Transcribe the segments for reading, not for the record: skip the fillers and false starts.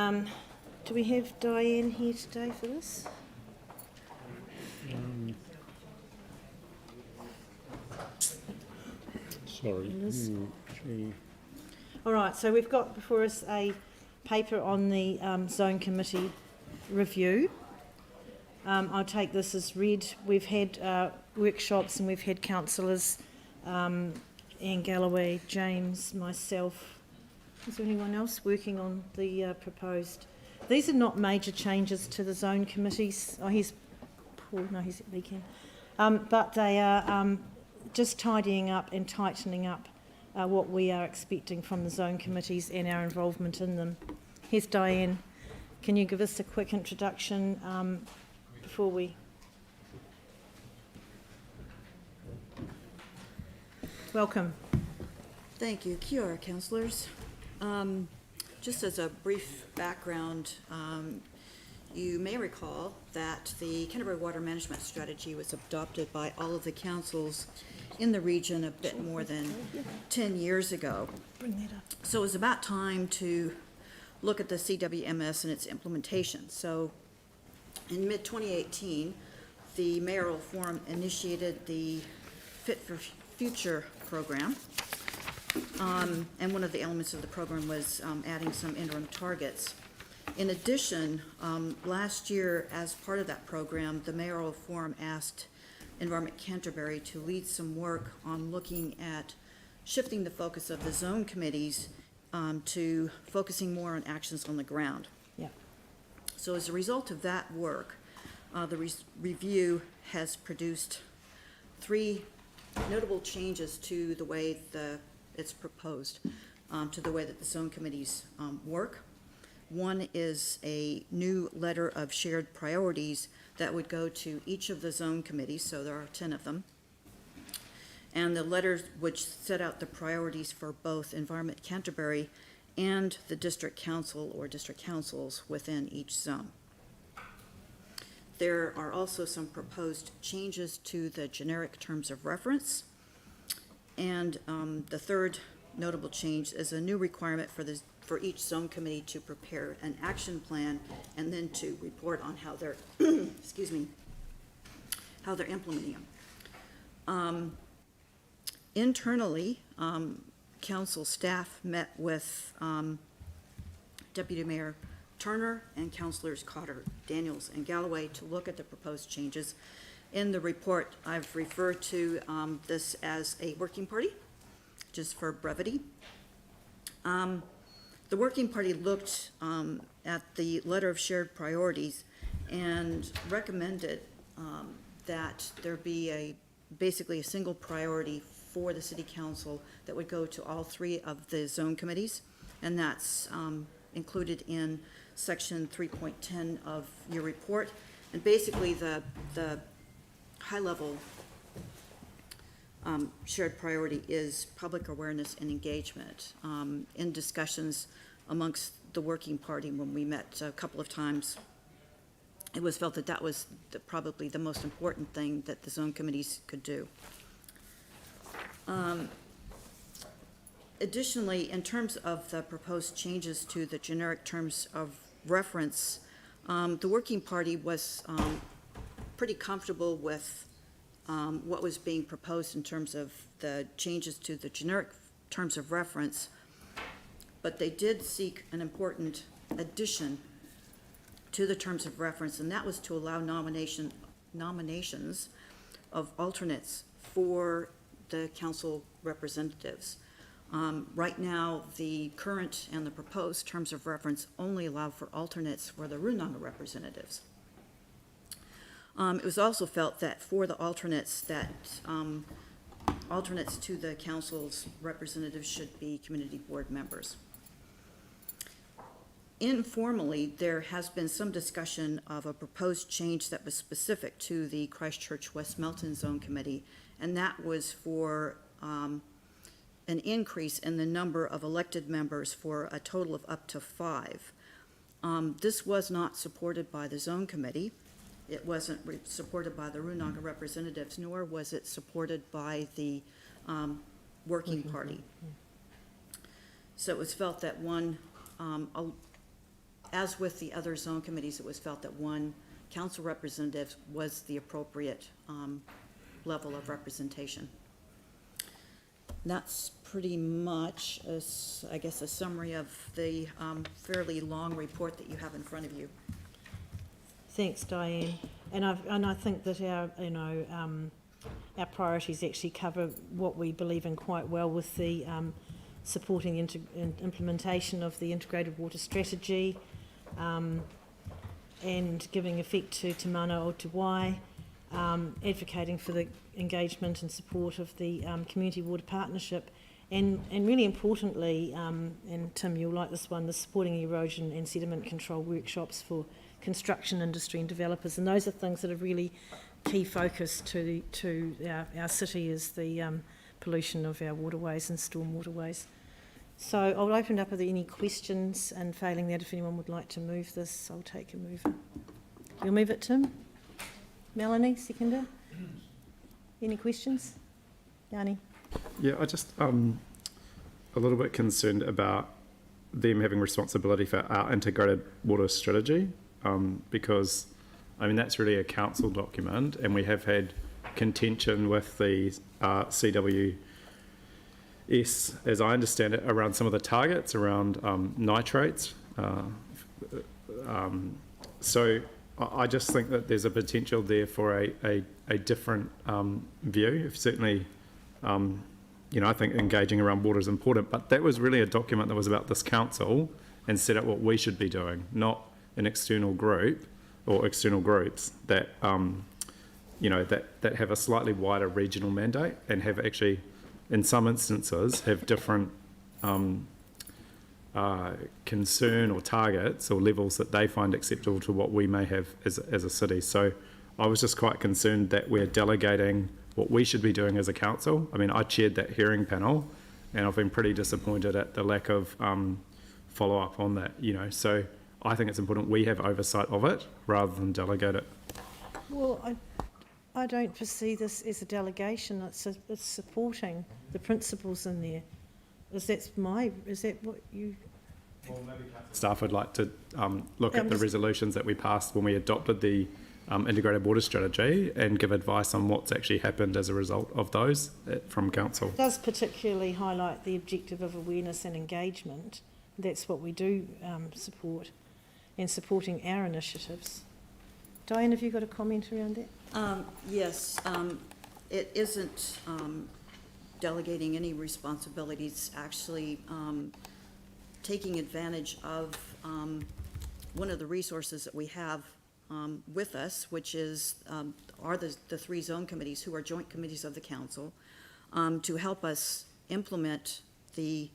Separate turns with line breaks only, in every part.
Do we have Diane here today for this?
Sorry.
All right, so we've got before us a paper on the Zone Committee review. I'll take this as read. We've had workshops and we've had councillors, Anne Galloway, James, myself. Is there anyone else working on the proposed? These are not major changes to the Zone Committees. Oh, here's Paul. No, he's at weekend. But they are just tidying up and tightening up what we are expecting from the Zone Committees and our involvement in them. Here's Diane. Can you give us a quick introduction before we... Welcome.
Thank you. Kia ora, councillors. Just as a brief background, you may recall that the Canterbury Water Management Strategy was adopted by all of the councils in the region a bit more than 10 years ago.
Bring that up.
So it was about time to look at the CWMS and its implementation. So in mid-2018, the Mayoral Forum initiated the Fit for Future program. And one of the elements of the program was adding some interim targets. In addition, last year, as part of that program, the Mayoral Forum asked Environment Canterbury to lead some work on looking at shifting the focus of the zone committees to focusing more on actions on the ground.
Yeah.
So as a result of that work, the review has produced 3 notable changes to the way it's proposed, to the way that the zone committees work. One is a new letter of shared priorities that would go to each of the zone committees, so there are 10 of them. And the letters which set out the priorities for both Environment Canterbury and the district council or district councils within each zone. There are also some proposed changes to the generic terms of reference. And the third notable change is a new requirement for each zone committee to prepare an action plan and then to report on how they're excuse me, how they're implementing them. Internally, council staff met with Deputy Mayor Turner and councillors Cotter, Daniels, and Galloway to look at the proposed changes. In the report, I've referred to this as a working party, just for brevity. The working party looked at the letter of shared priorities and recommended that there be basically a single priority for the City Council that would go to all 3 of the zone committees, and that's included in section 3.10 of your report. And basically the high-level shared priority is public awareness and engagement. In discussions amongst the working party when we met a couple of times, it was felt that that was probably the most important thing that the zone committees could do. Additionally, in terms of the proposed changes to the generic terms of reference, the working party was pretty comfortable with what was being proposed in terms of the changes to the generic terms of reference, but they did seek an important addition to the terms of reference, and that was to allow nominations of alternates for the council representatives. Right now, the current and the proposed terms of reference only allow for alternates for the Runanga representatives. It was also felt that for the alternates, that alternates to the council's representatives should be community board members. Informally, there has been some discussion of a proposed change that was specific to the Christchurch West Melton Zone Committee, and that was for an increase in the number of elected members for a total of up to 5. This was not supported by the Zone Committee. It wasn't supported by the Runanga representatives, nor was it supported by the working party. So it was felt that one as with the other zone committees, it was felt that one council representative was the appropriate level of representation. That's pretty much, I guess, a summary of the fairly long report that you have in front of you.
Thanks, Diane. And I think that our priorities actually cover what we believe in quite well with the supporting implementation of the integrated water strategy, and giving effect to Te Mana o Te Wai, advocating for the engagement and support of the community water partnership, and really importantly, and Tim, you'll like this one, the supporting erosion and sediment control workshops for construction industry and developers. And those are things that are really key focus to our city, is the pollution of our waterways and storm waterways. So I'll open up. Are there any questions? And failing that, if anyone would like to move this, I'll take a mover. You'll move it, Tim? Melanie, seconder? Any questions? Yanni?
Yeah, I just a little bit concerned about them having responsibility for our integrated water strategy, because I mean that's really a council document, and we have had contention with the CWS, as I understand it, around some of the targets around nitrates. So I just think that there's a potential there for a different view. Certainly, I think engaging around water is important, but that was really a document that was about this council and set out what we should be doing, not an external group or external groups that, that have a slightly wider regional mandate and have actually, in some instances, have different concern or targets or levels that they find acceptable to what we may have as a city. So I was just quite concerned that we're delegating what we should be doing as a council. I mean, I chaired that hearing panel, and I've been pretty disappointed at the lack of follow-up on that, So I think it's important we have oversight of it rather than delegate it.
Well, I don't foresee this as a delegation. It's supporting the principles in there. Is that what you...
Well, maybe staff would like to look at the resolutions that we passed when we adopted the integrated water strategy and give advice on what's actually happened as a result of those from council.
It does particularly highlight the objective of awareness and engagement. That's what we do support, and supporting our initiatives. Diane, have you got a comment around that?
Yes, it isn't delegating any responsibilities, actually taking advantage of one of the resources that we have with us, which is are the three zone committees, who are joint committees of the council, to help us implement the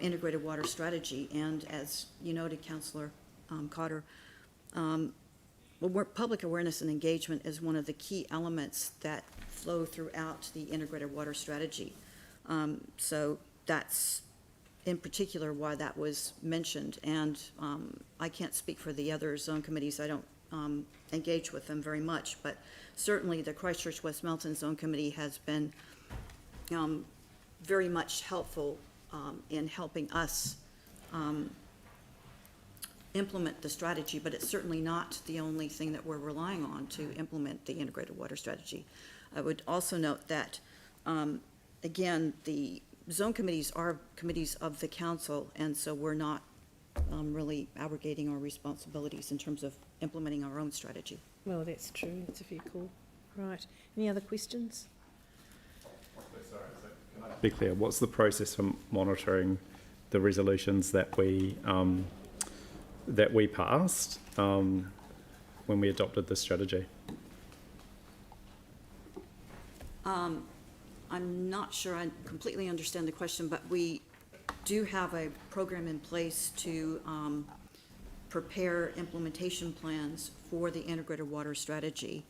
integrated water strategy. And as you noted, Councillor Cotter, public awareness and engagement is one of the key elements that flow throughout the integrated water strategy. So that's in particular why that was mentioned. And I can't speak for the other zone committees. I don't engage with them very much, but certainly the Christchurch West Melton Zone Committee has been very much helpful in helping us implement the strategy, but it's certainly not the only thing that we're relying on to implement the integrated water strategy. I would also note that, again, the zone committees are committees of the council, and so we're not really abrogating our responsibilities in terms of implementing our own strategy.
Well, that's true. That's a fair call. Right. Any other questions?
Sorry, can I be clear? What's the process for monitoring the resolutions that we passed when we adopted this strategy?
I'm not sure I completely understand the question, but we do have a program in place to prepare implementation plans for the integrated water strategy.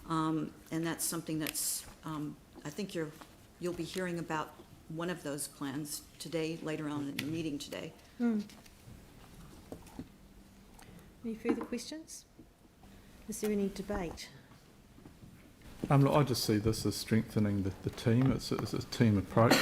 And that's something that's, I think you'll be hearing about one of those plans today, later on in the meeting today.
Any further questions? Is there any debate?
Look, I just see this as strengthening the team. It's a team approach,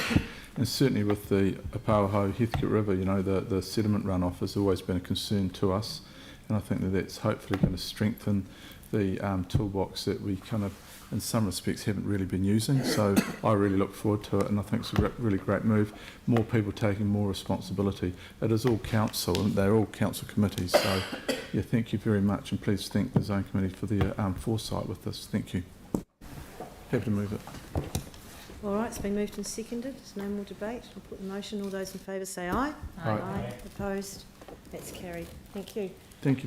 and certainly with the Apawaho Heathcote River, you know, the sediment runoff has always been a concern to us, and I think that that's hopefully going to strengthen the toolbox that we kind of, in some respects, haven't really been using. So I really look forward to it, and I think it's a really great move. More people taking more responsibility. It is all council, and they're all council committees. So, yeah, thank you very much, and please thank the Zone Committee for their foresight with this. Thank you. Happy to move it.
All right, it's been moved and seconded. There's no more debate. I'll put the motion. All those in favour say aye.
Aye.
Opposed? That's carried. Thank you.